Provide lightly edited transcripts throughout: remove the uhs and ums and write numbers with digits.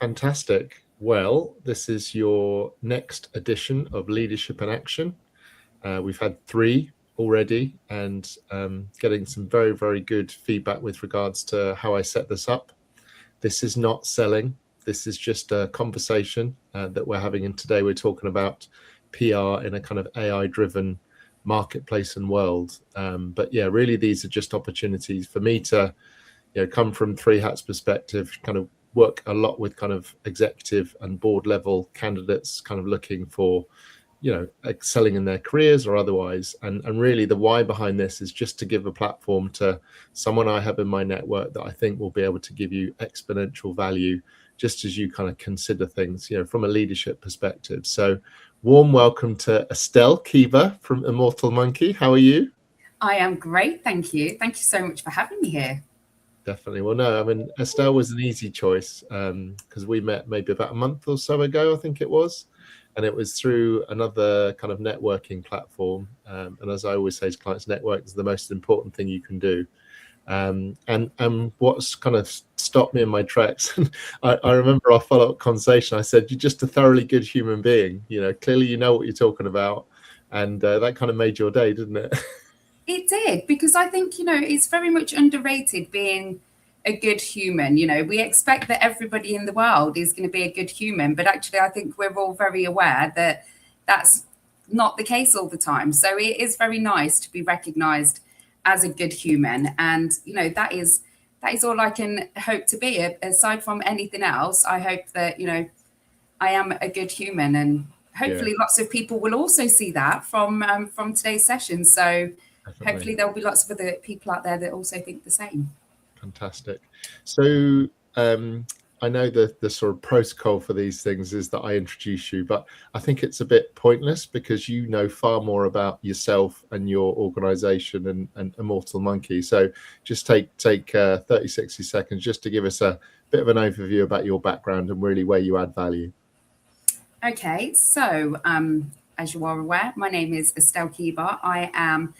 Fantastic. Well, this is your next edition of Leadership in Action. We've had 3 already, and getting some very, very good feedback with regards to how I set this up. This is not selling. This is just a conversation that we're having. And today we're talking about PR in a kind of AI-driven marketplace and world. But yeah, really, these are just opportunities for me to, come from 3 hats perspective, kind of work a lot with kind of executive and board level candidates, kind of looking for, excelling in their careers or otherwise. And really the why behind this is just to give a platform to someone I have in my network that I think will be able to give you exponential value, just as you kind of consider things, from a leadership perspective. So warm welcome to Estelle Kiva from Immortal Monkey. How are you? I am great, thank you. Thank you so much for having me here. Definitely. Well, no, I mean, Estelle was an easy choice because we met maybe about a month or so ago, I think it was. And it was through another kind of networking platform. And as I always say to clients, network is the most important thing you can do. And what's kind of stopped me in my tracks, I remember our follow-up conversation, I said, you're just a thoroughly good human being. Clearly you know what you're talking about. And that kind of made your day, didn't it? It did, because I think, it's very much underrated being a good human. We expect that everybody in the world is going to be a good human, but actually I think we're all very aware that that's not the case all the time. So it is very nice to be recognized as a good human. And, that is all I can hope to be. Aside from anything else, I hope that, I am a good human, and hopefully lots of people will also see that from today's session. So Definitely. Hopefully there'll be lots of other people out there that also think the same. Fantastic. So I know the sort of protocol for these things is that I introduce you, but I think it's a bit pointless because you know far more about yourself and your organization and Immortal Monkey. So just take 30, 60 seconds just to give us a bit of an overview about your background and really where you add value. Okay, so as you are aware, my name is Estelle Kiva. I am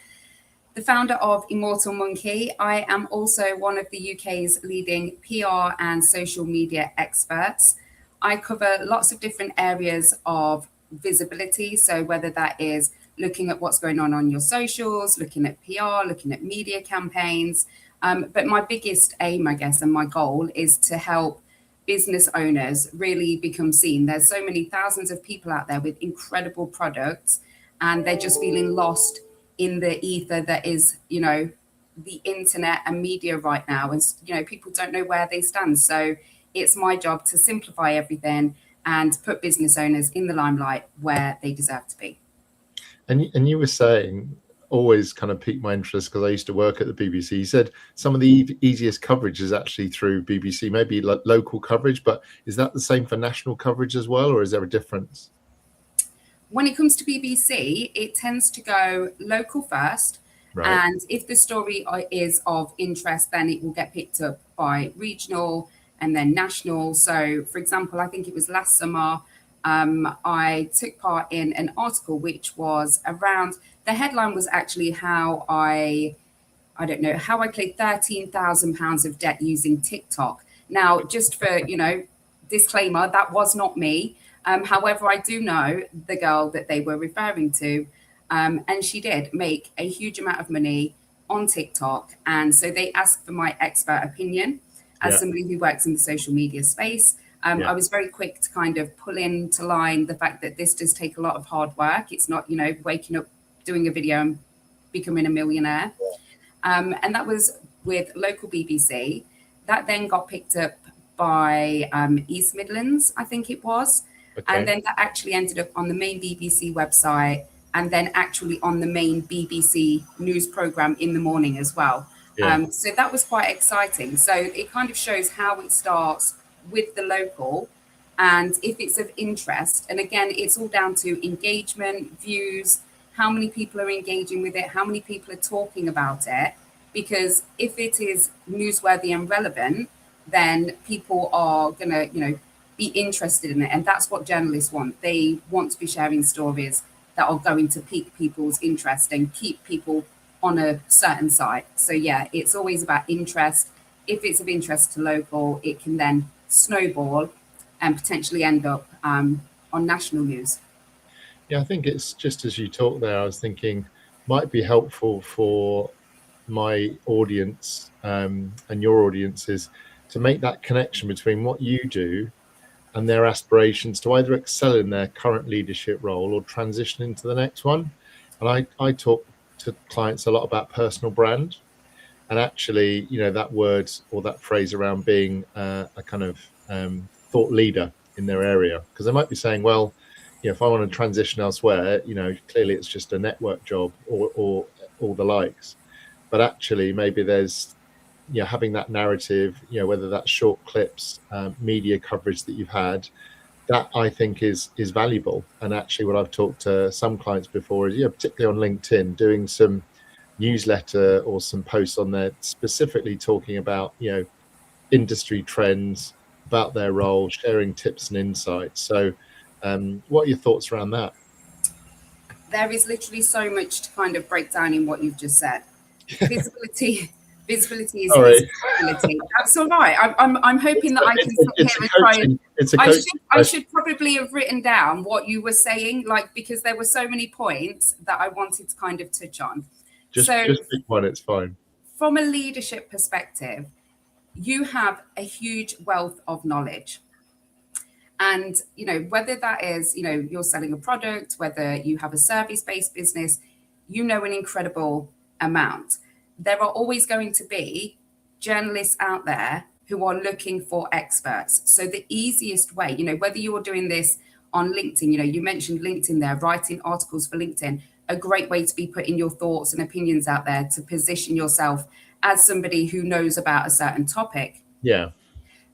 the founder of Immortal Monkey. I am also one of the UK's leading PR and social media experts. I cover lots of different areas of visibility. So whether that is looking at what's going on your socials, looking at PR, looking at media campaigns. But my biggest aim, I guess, and my goal is to help business owners really become seen. There's so many thousands of people out there with incredible products, and they're just feeling lost in the ether that is, the internet and media right now. And, people don't know where they stand. So it's my job to simplify everything and put business owners in the limelight where they deserve to be. And you were saying, always kind of piqued my interest because I used to work at the BBC. You said some of the easiest coverage is actually through BBC, maybe local coverage, but is that the same for national coverage as well, or is there a difference? When it comes to BBC, it tends to go local first. Right. And if the story is of interest, then it will get picked up by regional and then national. So, for example, I think it was last summer, I took part in an article which was around, the headline was actually how I cleared £13,000 of debt using TikTok. Now, just for, disclaimer, that was not me. However, I do know the girl that they were referring to, and she did make a huge amount of money on TikTok. And so they asked for my expert opinion as somebody who works in the social media space. I was very quick to kind of pull into line the fact that this does take a lot of hard work. It's not, waking up, doing a video and becoming a millionaire. And that was with local BBC. That then got picked up by East Midlands, I think it was. Okay. And then that actually ended up on the main BBC website, and then actually on the main BBC news programme in the morning as well. So that was quite exciting. So it kind of shows how it starts with the local, and if it's of interest. And again, it's all down to engagement, views, how many people are engaging with it, how many people are talking about it. Because if it is newsworthy and relevant, then people are going to, be interested in it. And that's what journalists want. They want to be sharing stories that are going to pique people's interest and keep people on a certain site. So yeah, it's always about interest. If it's of interest to local, it can then snowball and potentially end up on national news. Yeah, I think it's just as you talk there, I was thinking might be helpful for my audience and your audiences to make that connection between what you do and their aspirations to either excel in their current leadership role or transition into the next one. And I talk to clients a lot about personal brand, and actually, you know, that word or that phrase around being a kind of thought leader in their area, because they might be saying, well, you know, if I want to transition elsewhere, you know, clearly it's just a network job or all the likes. But actually, maybe there's, you know, having that narrative, you know, whether that's short clips, media coverage that you've had, that I think is valuable. And actually, what I've talked to some clients before is, you know, particularly on LinkedIn, doing some newsletter or some posts on there specifically talking about, you know, industry trends, about their role, sharing tips and insights. So what are your thoughts around that? There is literally so much to kind of break down in what you've just said. Visibility is visibility. That's all right. I'm hoping that I can sit here and try and I should probably have written down what you were saying, like, because there were so many points that I wanted to kind of touch on. Just pick one, it's fine. From a leadership perspective, you have a huge wealth of knowledge. And, you know, whether that is, you know, you're selling a product, whether you have a service-based business, you know, an incredible amount. There are always going to be journalists out there who are looking for experts. So the easiest way, you know, whether you're doing this on LinkedIn, you know, you mentioned LinkedIn there, writing articles for LinkedIn, a great way to be putting your thoughts and opinions out there to position yourself as somebody who knows about a certain topic. Yeah.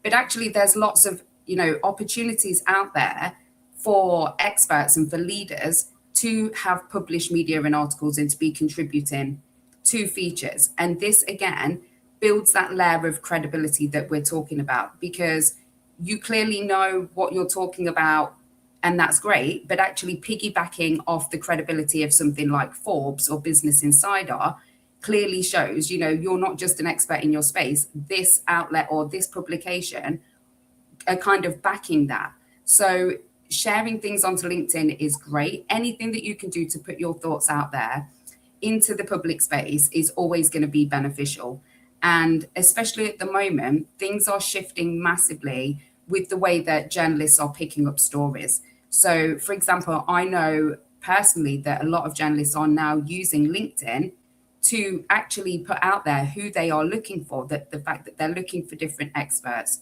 But actually, there's lots of, you know, opportunities out there for experts and for leaders to have published media and articles and to be contributing to features. And this, again, builds that layer of credibility that we're talking about, because you clearly know what you're talking about, and that's great. But actually piggybacking off the credibility of something like Forbes or Business Insider clearly shows, you know, you're not just an expert in your space. This outlet or this publication are kind of backing that. So sharing things onto LinkedIn is great. Anything that you can do to put your thoughts out there into the public space is always going to be beneficial. And especially at the moment, things are shifting massively with the way that journalists are picking up stories. So, for example, I know personally that a lot of journalists are now using LinkedIn to actually put out there who they are looking for, that the fact that they're looking for different experts.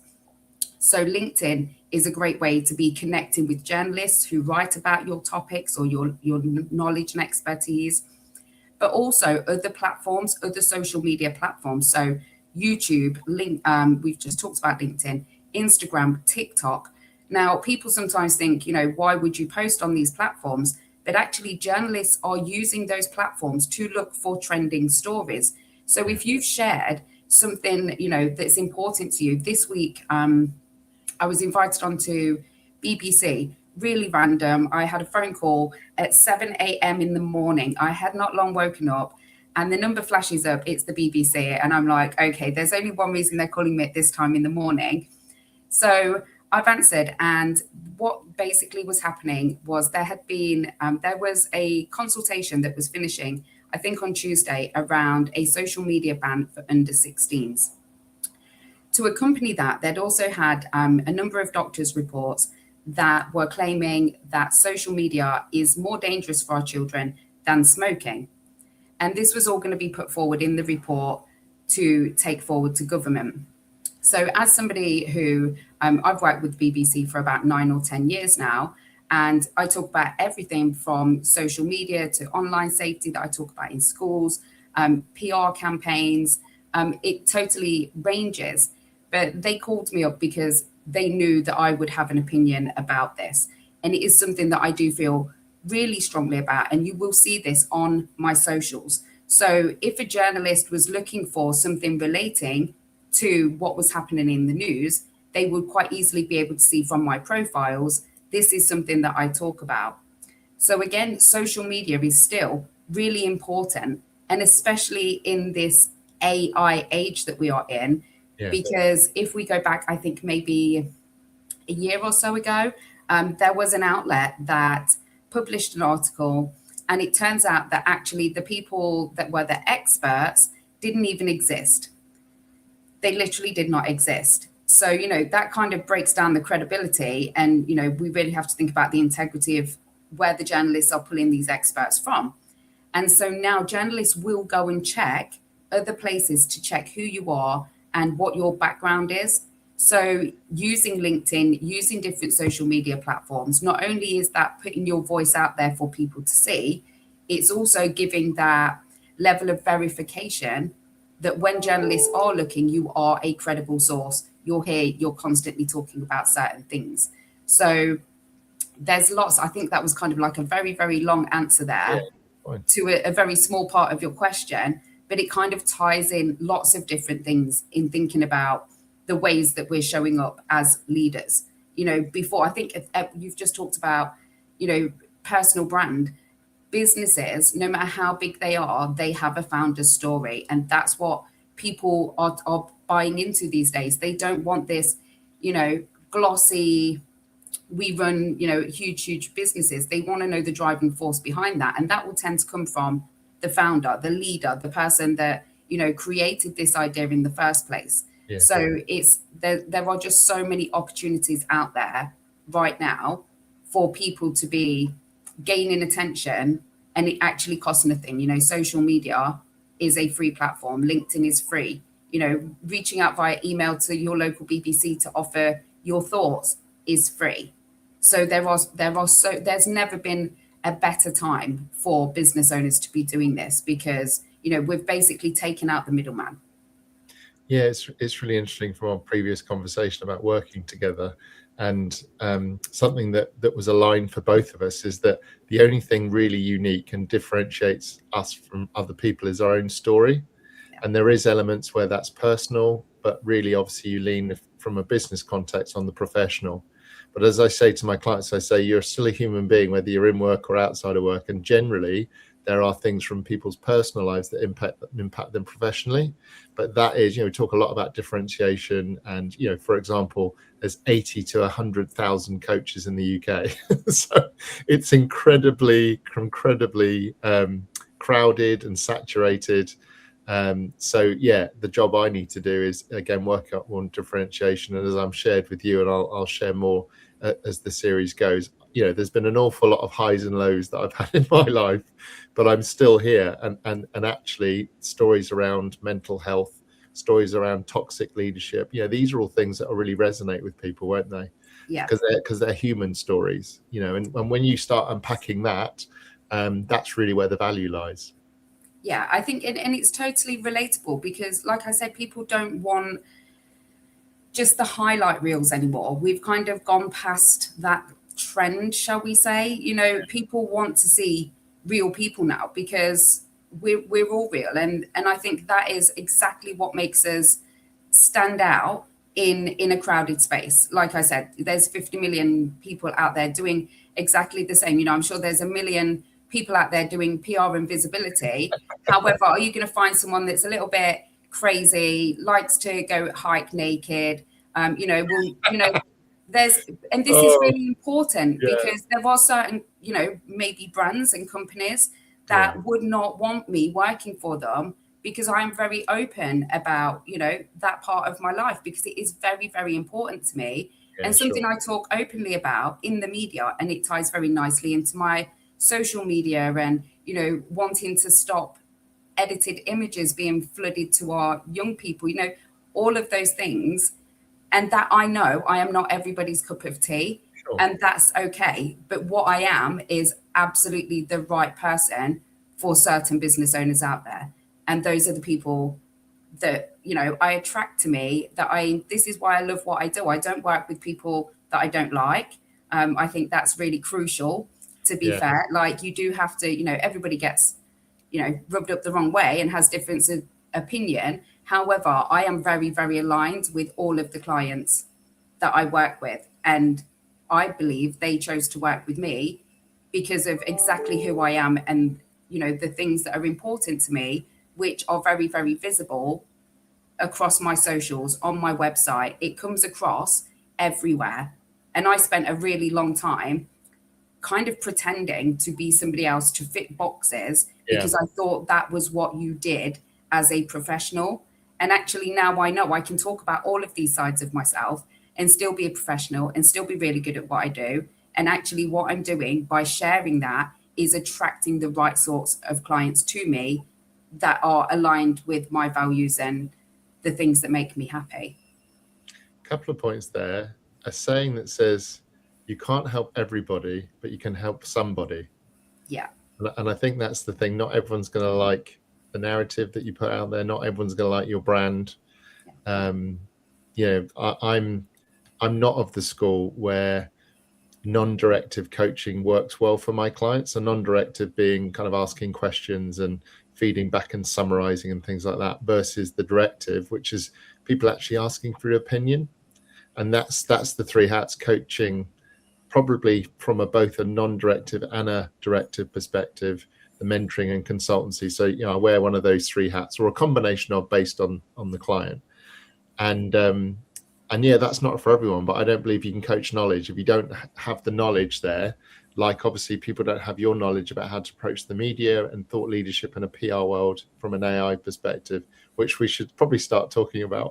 So LinkedIn is a great way to be connecting with journalists who write about your topics or your knowledge and expertise, but also other platforms, other social media platforms. So YouTube, we've just talked about LinkedIn, Instagram, TikTok. Now, people sometimes think, you know, why would you post on these platforms? But actually, journalists are using those platforms to look for trending stories. So if you've shared something, you know, that's important to you this week, I was invited onto BBC, really random. I had a phone call at 7 a.m. in the morning. I had not long woken up and the number flashes up. It's the BBC. And I'm like, okay, there's only one reason they're calling me at this time in the morning. So I've answered. And what basically was happening was there was a consultation that was finishing, I think on Tuesday, around a social media ban for under 16s. To accompany that, they'd also had a number of doctors' reports that were claiming that social media is more dangerous for our children than smoking. And this was all going to be put forward in the report to take forward to government. So as somebody who I've worked with BBC for about 9 or 10 years now, and I talk about everything from social media to online safety that I talk about in schools, PR campaigns, it totally ranges. But they called me up because they knew that I would have an opinion about this. And it is something that I do feel really strongly about. And you will see this on my socials. So if a journalist was looking for something relating to what was happening in the news, they would quite easily be able to see from my profiles, this is something that I talk about. So again, social media is still really important. And especially in this AI age that we are in, because if we go back, I think maybe a year or so ago, there was an outlet that published an article, and it turns out that actually the people that were the experts didn't even exist. They literally did not exist. So, that kind of breaks down the credibility. And, we really have to think about the integrity of where the journalists are pulling these experts from. And so now journalists will go and check other places to check who you are and what your background is. So using LinkedIn, using different social media platforms, not only is that putting your voice out there for people to see, it's also giving that level of verification that when journalists are looking, you are a credible source. You're here, you're constantly talking about certain things. So there's lots. I think that was kind of like a very, very long answer there to a very small part of your question, but it kind of ties in lots of different things in thinking about the ways that we're showing up as leaders. Before, I think you've just talked about, personal brand. Businesses, no matter how big they are, they have a founder's story. And that's what people are buying into these days. They don't want this, glossy, we run, huge businesses. They want to know the driving force behind that. And that will tend to come from the founder, the leader, the person that, created this idea in the first place. Yeah. So there are just so many opportunities out there right now for people to be gaining attention, and it actually costs nothing. Social media is a free platform. LinkedIn is free. Reaching out via email to your local BBC to offer your thoughts is free. So there's never been a better time for business owners to be doing this, because we've basically taken out the middleman. Yeah, it's really interesting from our previous conversation about working together. And something that was aligned for both of us is that the only thing really unique and differentiates us from other people is our own story. Yeah. And there is elements where that's personal, but really, obviously, you lean from a business context on the professional. But as I say to my clients, I say you're still a human being, whether you're in work or outside of work. And generally, there are things from people's personal lives that impact them professionally. But that is, we talk a lot about differentiation. And, for example, there's 80 to 100,000 coaches in the UK. So it's incredibly crowded and saturated. So yeah, the job I need to do is, again, work up on differentiation. And as I'm shared with you, and I'll share more as the series goes, there's been an awful lot of highs and lows that I've had in my life, but I'm still here. And actually, stories around mental health, stories around toxic leadership, these are all things that will really resonate with people, won't they? Yeah. Because they're human stories, and when you start unpacking that, that's really where the value lies. Yeah, I think, and it's totally relatable, because like I said, people don't want just the highlight reels anymore. We've kind of gone past that trend, shall we say. People want to see real people now, because we're all real. And I think that is exactly what makes us stand out in a crowded space. Like I said, there's 50 million people out there doing exactly the same. I'm sure there's a million people out there doing PR and visibility. However, are you going to find someone that's a little bit crazy, likes to go hike naked? There's, and this is really important, because there are certain, maybe brands and companies that would not want me working for them, because I'm very open about, that part of my life, because it is very, very important to me, and something I talk openly about in the media. And it ties very nicely into my social media, and, wanting to stop edited images being flooded to our young people, all of those things. And that, I know I am not everybody's cup of tea, and that's okay. But what I am is absolutely the right person for certain business owners out there. And those are the people that, I attract to me, this is why I love what I do. I don't work with people that I don't like. I think that's really crucial, to be fair. Like, you do have to, everybody gets, rubbed up the wrong way and has difference of opinion. However, I am very, very aligned with all of the clients that I work with. And I believe they chose to work with me because of exactly who I am, and, the things that are important to me, which are very, very visible across my socials, on my website. It comes across everywhere. And I spent a really long time kind of pretending to be somebody else to fit boxes because I thought that was what you did as a professional. And actually now I know I can talk about all of these sides of myself and still be a professional and still be really good at what I do. And actually what I'm doing by sharing that is attracting the right sorts of clients to me that are aligned with my values and the things that make me happy. A couple of points there. A saying that says, you can't help everybody, but you can help somebody. Yeah. And I think that's the thing. Not everyone's going to like the narrative that you put out there. Not everyone's going to like your brand. I'm not of the school where non-directive coaching works well for my clients. So non-directive being kind of asking questions and feeding back and summarizing and things like that, versus the directive, which is people actually asking for your opinion. And that's the three hats coaching, probably from both a non-directive and a directive perspective, the mentoring and consultancy. So, I wear one of those three hats, or a combination of, based on the client. And yeah, that's not for everyone, but I don't believe you can coach knowledge if you don't have the knowledge there. Like, obviously people don't have your knowledge about how to approach the media and thought leadership in a PR world from an AI perspective, which we should probably start talking about.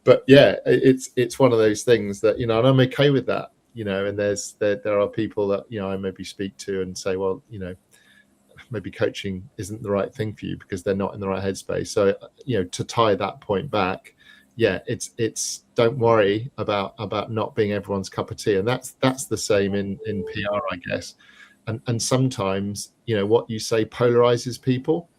But yeah, it's one of those things that, and I'm okay with that, and there are people that, I maybe speak to and say, well, maybe coaching isn't the right thing for you because they're not in the right headspace. So, to tie that point back, yeah, it's don't worry about not being everyone's cup of tea. And that's the same in PR, I guess. And sometimes, what you say polarizes people,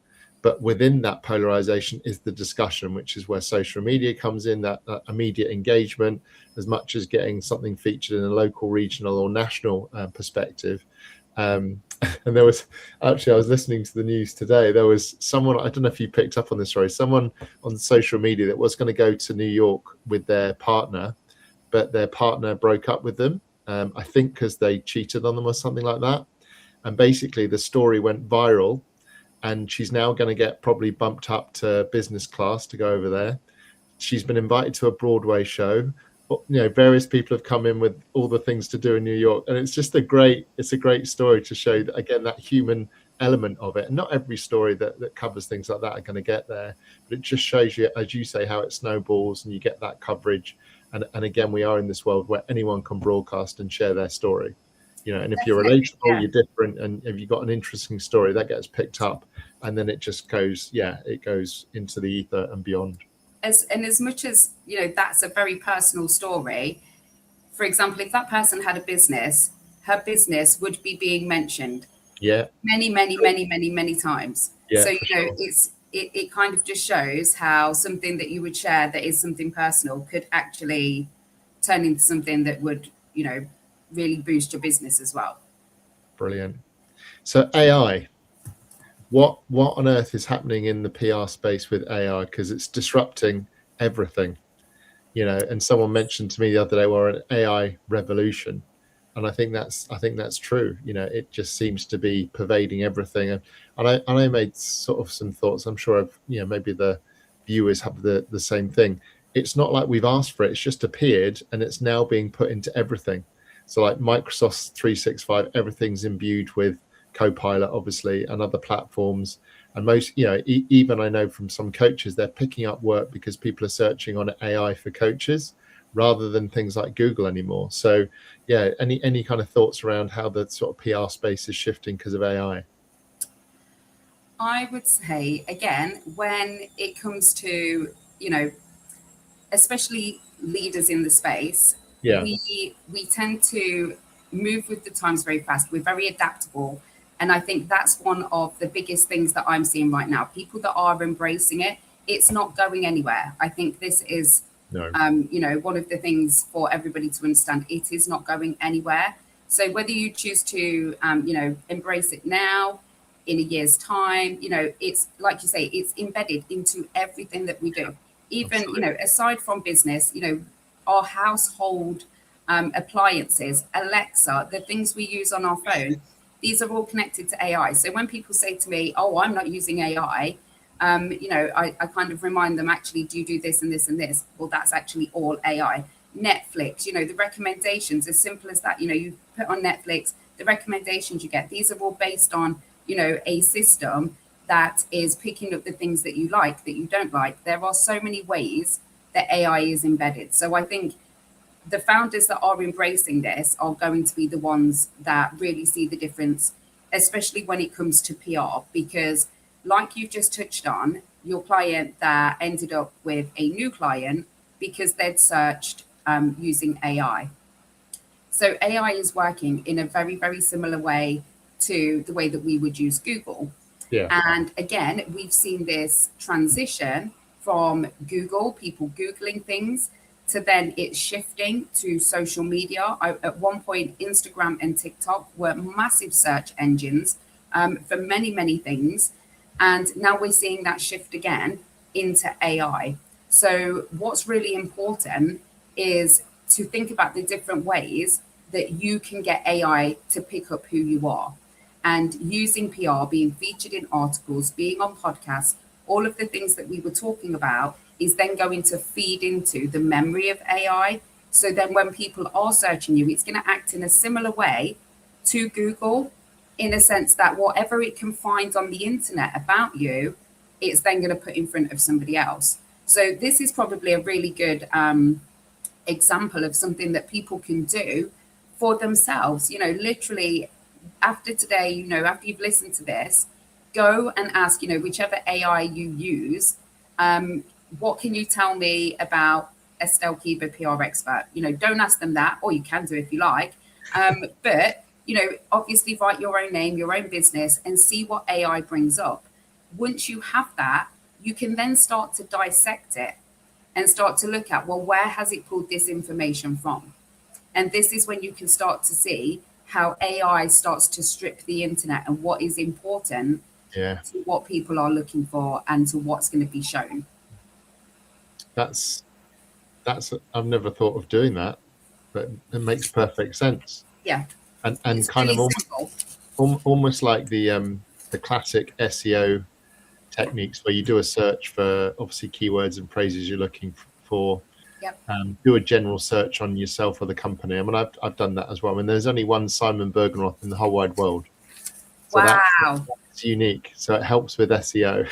but within that polarization is the discussion, which is where social media comes in, that immediate engagement, as much as getting something featured in a local, regional or national perspective. And there was actually, I was listening to the news today, there was someone, I don't know if you picked up on this story, someone on social media that was going to go to New York with their partner, but their partner broke up with them, I think because they cheated on them or something like that. And basically the story went viral, and she's now going to get probably bumped up to business class to go over there. She's been invited to a Broadway show. Various people have come in with all the things to do in New York, and it's a great story to show that, again, that human element of it. And not every story that covers things like that are going to get there, but it just shows you, as you say, how it snowballs and you get that coverage. And again, we are in this world where anyone can broadcast and share their story. And if you're relatable, you're different, and if you've got an interesting story, that gets picked up, and then it just goes, it goes into the ether and beyond. As much as, that's a very personal story. For example, if that person had a business, her business would be being mentioned. Yeah. Many times. Yeah, so, it kind of just shows how something that you would share that is something personal could actually turn into something that would, really boost your business as well. Brilliant. So AI, what on earth is happening in the PR space with AI? Because it's disrupting everything, and someone mentioned to me the other day, we're an AI revolution. And I think that's true. It just seems to be pervading everything. And I made sort of some thoughts. I'm sure maybe the viewers have the same thing. It's not like we've asked for it. It's just appeared, and it's now being put into everything. So like Microsoft's 365, everything's imbued with Copilot, obviously, and other platforms. And most, even I know from some coaches, they're picking up work because people are searching on AI for coaches rather than things like Google anymore. So yeah, any kind of thoughts around how the sort of PR space is shifting because of AI? I would say, again, when it comes to, especially leaders in the space, we tend to move with the times very fast. We're very adaptable. And I think that's one of the biggest things that I'm seeing right now. People that are embracing it, it's not going anywhere. I think this is, one of the things for everybody to understand. It is not going anywhere. So whether you choose to, embrace it now, in a year's time, it's like you say, it's embedded into everything that we do. Even, aside from business, our household appliances, Alexa, the things we use on our phone, these are all connected to AI. So when people say to me, oh, I'm not using AI, I kind of remind them, actually, do you do this and this and this? Well, that's actually all AI. Netflix, the recommendations, as simple as that. You put on Netflix, the recommendations you get, these are all based on, a system that is picking up the things that you like, that you don't like. There are so many ways that AI is embedded. So I think the founders that are embracing this are going to be the ones that really see the difference, especially when it comes to PR, because like you've just touched on, your client that ended up with a new client because they'd searched using AI. So AI is working in a very, very similar way to the way that we would use Google. Yeah. And again, we've seen this transition from Google, people Googling things, to then it's shifting to social media. At one point, Instagram and TikTok were massive search engines for many, many things. And now we're seeing that shift again into AI. So what's really important is to think about the different ways that you can get AI to pick up who you are. And using PR, being featured in articles, being on podcasts, all of the things that we were talking about is then going to feed into the memory of AI. So then when people are searching you, it's going to act in a similar way to Google, in a sense that whatever it can find on the internet about you, it's then going to put in front of somebody else. So this is probably a really good example of something that people can do for themselves. Literally after today, after you've listened to this, go and ask, whichever AI you use, what can you tell me about Estelle Keeber, PR expert? Don't ask them that, or you can do if you like. But, obviously write your own name, your own business, and see what AI brings up. Once you have that, you can then start to dissect it and start to look at, well, where has it pulled this information from? And this is when you can start to see how AI starts to strip the internet and what is important to what people are looking for and to what's going to be shown. That's I've never thought of doing that, but it makes perfect sense. Yeah. And it's kind really of almost like the classic SEO techniques where you do a search for obviously keywords and phrases you're looking for. Yep. Do a general search on yourself or the company. I mean, I've done that as well. I mean, there's only one Simon Bergenroth in the whole wide world. So wow. That's unique. So it helps with SEO.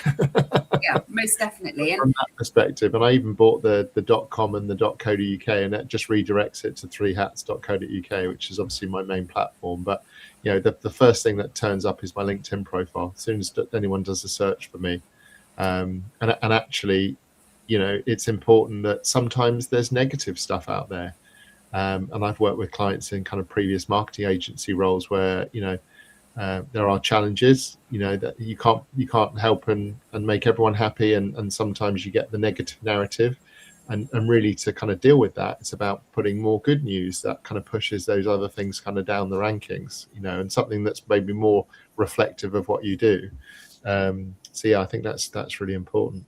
Yeah, most definitely. From that perspective, and I even bought the .com and the .co.uk, and that just redirects it to 3hats.co.uk, which is obviously my main platform. But the first thing that turns up is my LinkedIn profile as soon as anyone does a search for me. And actually, it's important that sometimes there's negative stuff out there. And I've worked with clients in kind of previous marketing agency roles where, there are challenges, that you can't help and make everyone happy. And sometimes you get the negative narrative and really to kind of deal with that. It's about putting more good news that kind of pushes those other things kind of down the rankings, and something that's maybe more reflective of what you do. So yeah, I think that's really important.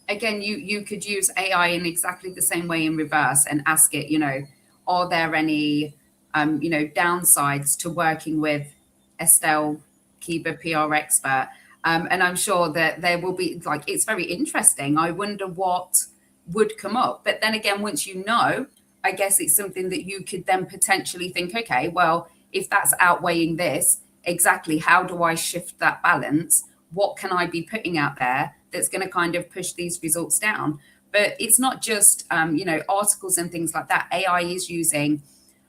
Again, you could use AI in exactly the same way in reverse and ask it, are there any, downsides to working with Estelle Keeber, PR expert? And I'm sure that there will be, it's very interesting. I wonder what would come up. But then again, once I guess it's something that you could then potentially think, okay, well, if that's outweighing this, exactly how do I shift that balance? What can I be putting out there that's going to kind of push these results down? But it's not just, articles and things like that. AI is using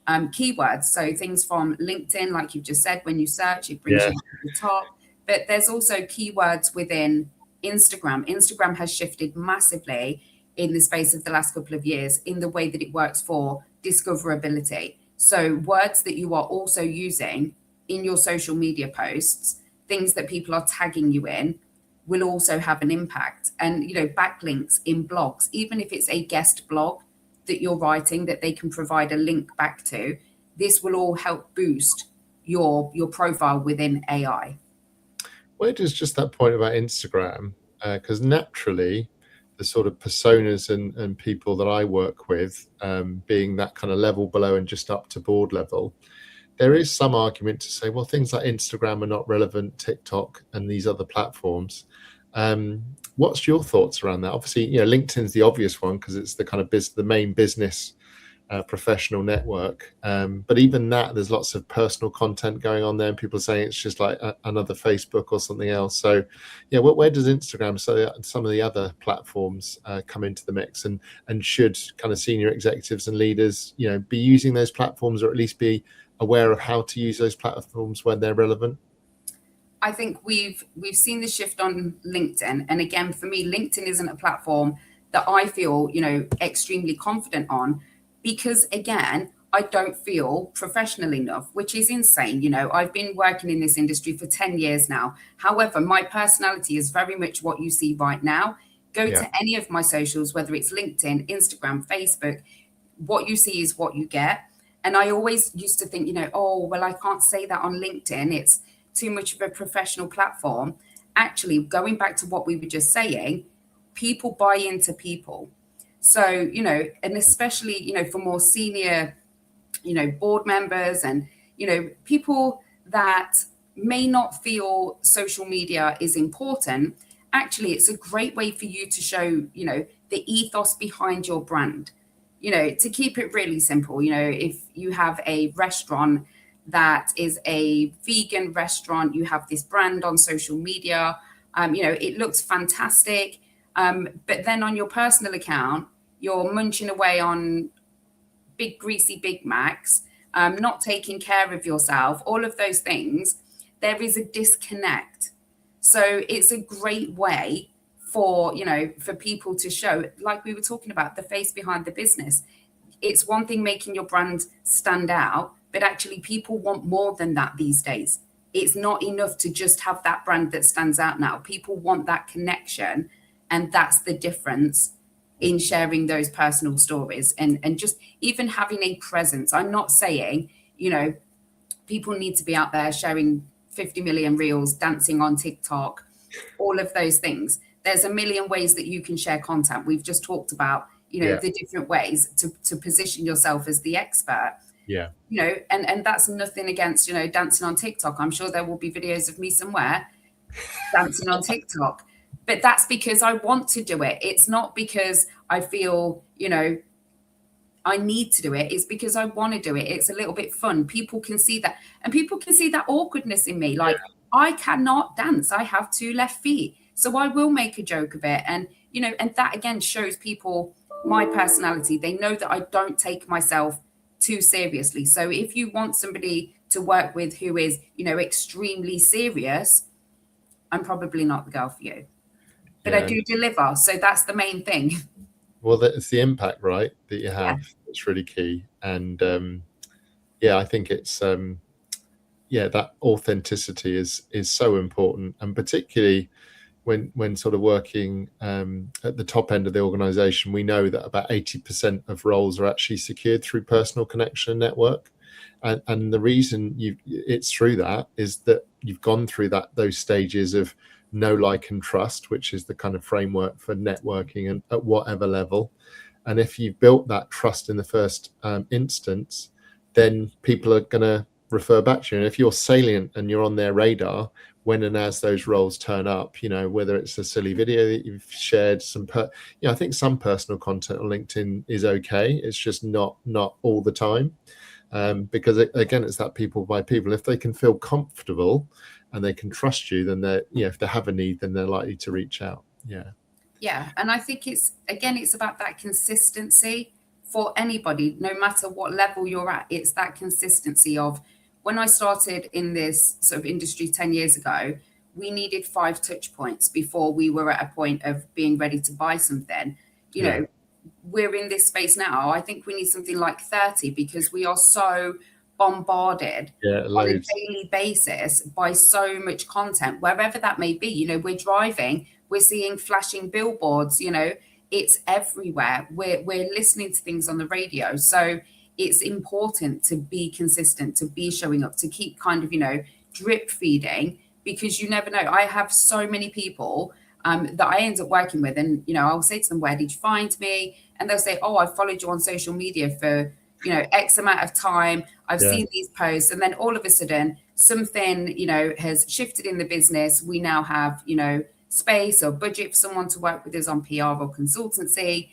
keywords. So things from LinkedIn, like you've just said, when you search, it brings you to the top. But there's also keywords within Instagram. Instagram has shifted massively in the space of the last couple of years in the way that it works for discoverability. So words that you are also using in your social media posts, things that people are tagging you in, will also have an impact. And, backlinks in blogs, even if it's a guest blog that you're writing that they can provide a link back to, this will all help boost your profile within AI. Where does just that point about Instagram, because naturally the sort of personas and people that I work with, being that kind of level below and just up to board level, there is some argument to say, well, things like Instagram are not relevant, TikTok and these other platforms. What's your thoughts around that? Obviously, LinkedIn's the obvious one because it's the kind of the main business professional network. But even that, there's lots of personal content going on there, and people saying it's just like another Facebook or something else. So yeah, where does Instagram, so some of the other platforms come into the mix, and should kind of senior executives and leaders, you know, be using those platforms, or at least be aware of how to use those platforms when they're relevant? I think we've seen the shift on LinkedIn, and again, for me, LinkedIn isn't a platform that I feel, you know, extremely confident on, because again, I don't feel professional enough, which is insane. You know, I've been working in this industry for 10 years now. However, my personality is very much what you see right now. Go to any of my socials, whether it's LinkedIn, Instagram, Facebook, what you see is what you get. And I always used to think, you know, oh, well, I can't say that on LinkedIn. It's too much of a professional platform. Actually, going back to what we were just saying, people buy into people. So, you know, and especially, you know, for more senior, you know, board members and, you know, people that may not feel social media is important, actually, it's a great way for you to show, you know, the ethos behind your brand. You know, to keep it really simple, you know, if you have a restaurant that is a vegan restaurant, you have this brand on social media, you know, it looks fantastic. But then on your personal account, you're munching away on big, greasy Big Macs, not taking care of yourself, all of those things, there is a disconnect. So it's a great way for, you know, for people to show, like we were talking about, the face behind the business. It's one thing making your brand stand out, but actually people want more than that these days. It's not enough to just have that brand that stands out now. People want that connection. And that's the difference in sharing those personal stories and just even having a presence. I'm not saying, you know, people need to be out there sharing 50 million reels, dancing on TikTok, all of those things. There's a million ways that you can share content. We've just talked about, you know, the different ways to position yourself as the expert. Yeah. You know, and that's nothing against, you know, dancing on TikTok. I'm sure there will be videos of me somewhere dancing on TikTok. But that's because I want to do it. It's not because I feel, you know, I need to do it. It's because I want to do it. It's a little bit fun. People can see that. And people can see that awkwardness in me. Like, I cannot dance. I have two left feet. So I will make a joke of it. And, you know, and that again shows people my personality. They know that I don't take myself too seriously. So if you want somebody to work with who is, you know, extremely serious, I'm probably not the girl for you. But I do deliver. So that's the main thing. Well, it's the impact, right, that you have. It's really key. And I think it's that authenticity is so important, and particularly when sort of working at the top end of the organization, we know that about 80% of roles are actually secured through personal connection and network. And the reason it's through that is that you've gone through those stages of know, like, and trust, which is the kind of framework for networking and at whatever level. And if you've built that trust in the first instance, then people are going to refer back to you. And if you're salient and you're on their radar, when and as those roles turn up, you know, whether it's a silly video that you've shared, I think some personal content on LinkedIn is okay. It's just not all the time. Because again, it's that people by people. If they can feel comfortable and they can trust you, then if they have a need, then they're likely to reach out. Yeah. And I think it's about that consistency for anybody, no matter what level you're at. It's that consistency of, when I started in this sort of industry 10 years ago, we needed 5 touch points before we were at a point of being ready to buy something. You know, we're in this space now. I think we need something like 30, because we are so bombarded on a daily basis by so much content, wherever that may be. You know, we're driving, we're seeing flashing billboards, you know, it's everywhere. We're listening to things on the radio. So it's important to be consistent, to be showing up, to keep kind of, you know, drip feeding, because you never know. I have so many people that I end up working with, and, you know, I'll say to them, where did you find me? And they'll say, oh, I followed you on social media for, you know, X amount of time. I've seen these posts. And then all of a sudden something, you know, has shifted in the business. We now have, you know, space or budget for someone to work with us on PR or consultancy.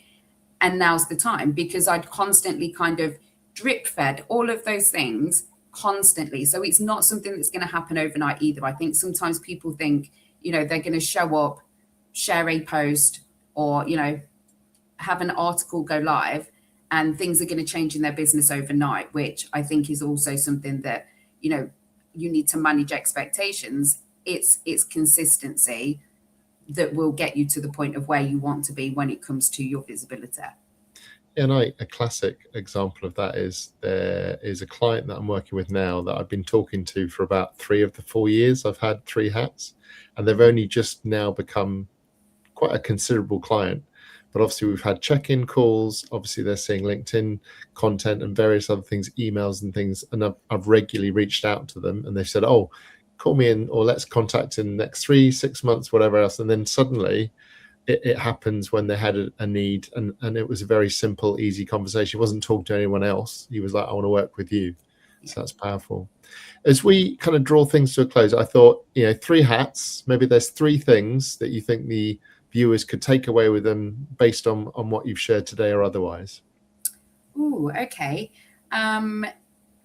and now's the time, because I'd constantly kind of drip fed all of those things constantly. So it's not something that's going to happen overnight either. I think sometimes people think, they're going to show up, share a post, or, have an article go live and things are going to change in their business overnight, which I think is also something that, you need to manage expectations. It's consistency that will get you to the point of where you want to be when it comes to your visibility. And a classic example of that is there is a client that I'm working with now that I've been talking to for about 3 of the 4 years. I've had 3 hats, and they've only just now become quite a considerable client. But obviously we've had check-in calls. Obviously they're seeing LinkedIn content and various other things, emails and things. And I've regularly reached out to them, and they've said, oh, call me in, or let's contact in the next 3-6 months, whatever else. And then suddenly it happens when they had a need, and it was a very simple, easy conversation. He wasn't talking to anyone else. He was like, I want to work with you. So that's powerful. As we kind of draw things to a close, I thought, 3 hats, maybe there's 3 things that you think the viewers could take away with them based on what you've shared today or otherwise. Ooh, okay.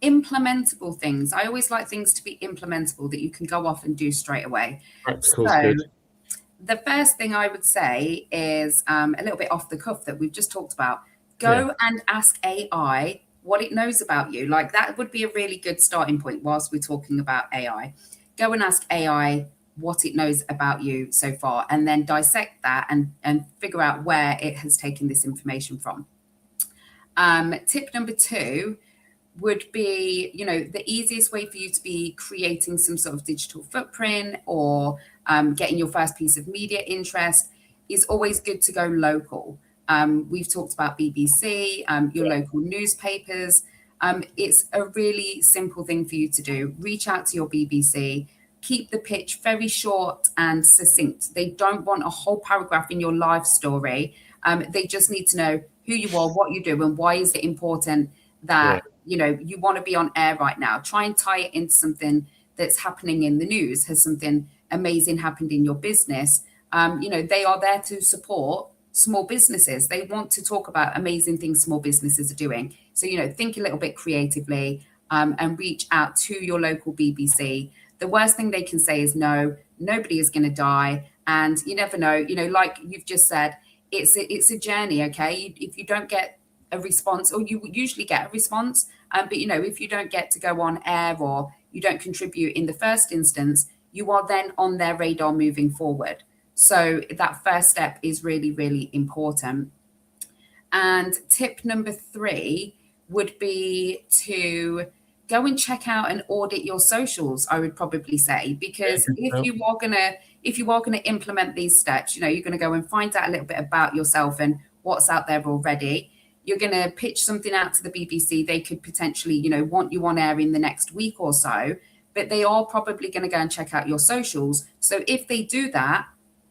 Implementable things. I always like things to be implementable, that you can go off and do straight away. Practical is good. The first thing I would say is a little bit off the cuff that we've just talked about. Go and ask AI what it knows about you. Like, that would be a really good starting point whilst we're talking about AI. Go and ask AI what it knows about you so far, and then dissect that and figure out where it has taken this information from. Tip number 2 would be, the easiest way for you to be creating some sort of digital footprint or getting your first piece of media interest is always good to go local. We've talked about BBC, your local newspapers. It's a really simple thing for you to do. Reach out to your BBC. Keep the pitch very short and succinct. They don't want a whole paragraph in your life story. They just need to know who you are, what you do, and why is it important that you want to be on air right now. Try and tie it into something that's happening in the news. Has something amazing happened in your business? They are there to support small businesses. They want to talk about amazing things small businesses are doing. So, think a little bit creatively and reach out to your local BBC. The worst thing they can say is no, nobody is going to die. And you never know, like you've just said, it's a journey. Okay. If you don't get a response, or you usually get a response, but if you don't get to go on air or you don't contribute in the first instance, you are then on their radar moving forward. So that first step is really, really important. And tip number 3 would be to go and check out and audit your socials, I would probably say, because if you are gonna implement these steps, you're gonna go and find out a little bit about yourself and what's out there already. You're going to pitch something out to the BBC. They could potentially, want you on air in the next week or so, but they are probably going to go and check out your socials. So if they do that,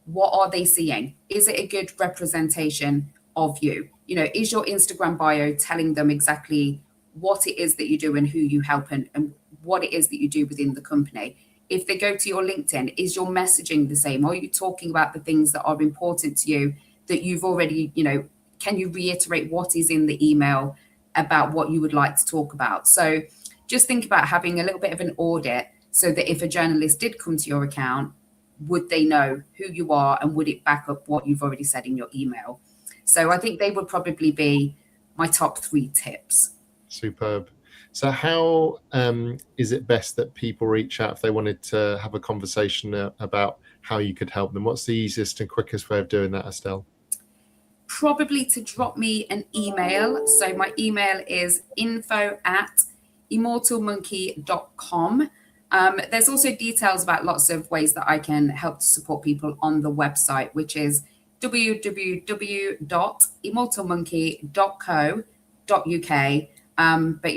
what are they seeing? Is it a good representation of you? Is your Instagram bio telling them exactly what it is that you do and who you help and what it is that you do within the company? If they go to your LinkedIn, is your messaging the same? Are you talking about the things that are important to you that you've already, can you reiterate what is in the email about what you would like to talk about? So just think about having a little bit of an audit so that if a journalist did come to your account, would they know who you are and would it back up what you've already said in your email? So I think they would probably be my top 3 tips. Superb. So how is it best that people reach out if they wanted to have a conversation about how you could help them? What's the easiest and quickest way of doing that, Estelle? Probably to drop me an email. So my email is info@immortalmonkey.com. There's also details about lots of ways that I can help to support people on the website, which is www.immortalmonkey.co.uk. But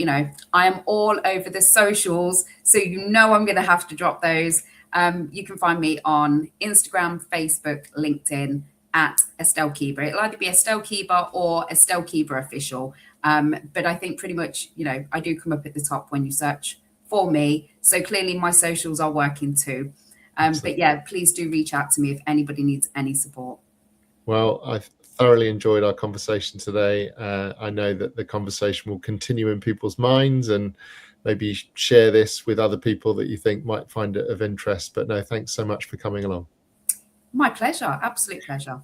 I am all over the socials, so I'm going to have to drop those. You can find me on Instagram, Facebook, LinkedIn, at Estelle Keeber. It'll either be Estelle Keeber or Estelle Keeber Official. But I think pretty much, I do come up at the top when you search for me. So clearly my socials are working too. But yeah, please do reach out to me if anybody needs any support. Well, I thoroughly enjoyed our conversation today. I know that the conversation will continue in people's minds, and maybe share this with other people that you think might find it of interest. But no, thanks so much for coming along. My pleasure. Absolute pleasure.